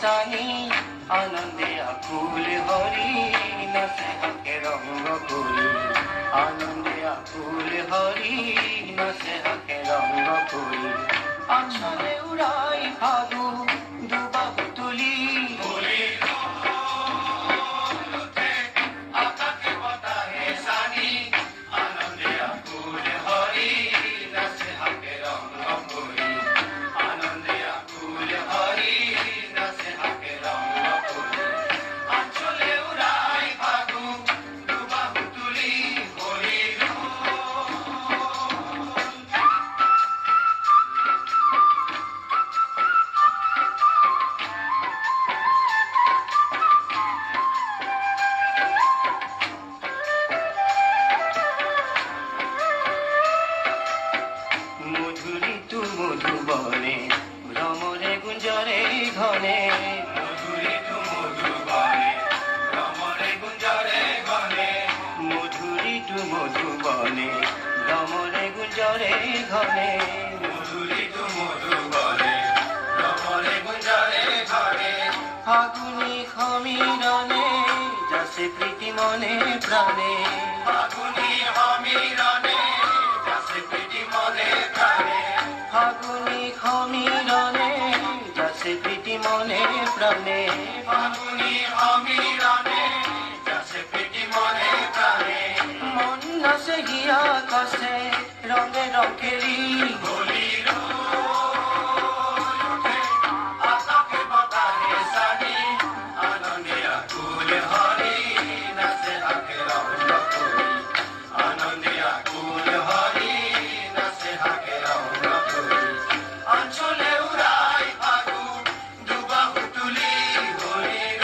सानी आनंदे आकुल हरि नाचे हाके रंग कुल आनंदे आकुल हरि नाचे हाके रंग कुल आछले उड़ाई फागु दुबाहु तुली মধুবনে ভ্রমরে গুঞ্জরে ঘনে মধুরি তু মধুবনে ভ্রমরে গুঞ্জরে ঘনে মধুরি তু মধুবনে ভ্রমরে গুঞ্জরে ঘনে মধুরি তু মধুবনে ভ্রমরে গুঞ্জরে ঘনে ফাগুনি সমীরণে যাসে প্রীতি মনে প্রাণে ফাগুনি সমীরণে যাসে প্রীতি মনে প্রাণে ফাগুনি সমীরণে যাসে প্রীতি মনে প্রাণে ফাগুনি সমীরণে যাসে প্রীতি মনে প্রাণে মন নাচে গিয়া আকাশে রঙে রং খেলি হোলির আকাশে বাতাসে সারি আনন্দে আকুল হরি নাচে হাকে রং করি আনন্দে আকুল হরি নাচে হাকে রং আঁচলে উড়াই ফাগু দুবাহু তুলি হরির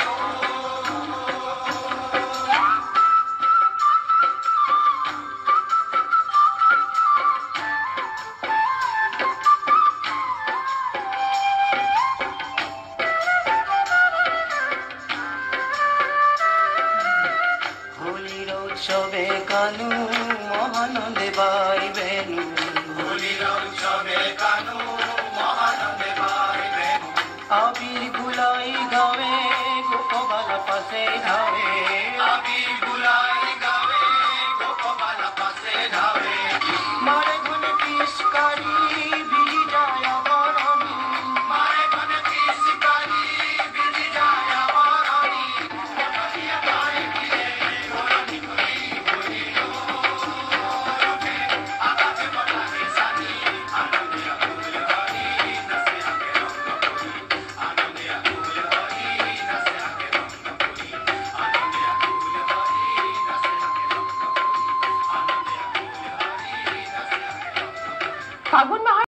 হোলির উৎসবে কানু মহানন্দে বাইবেনু হোলির উৎসবে কানু মহানন্দে বাইবেনু আবির গুলাই গাবে গোপবালা পাশে ধাবে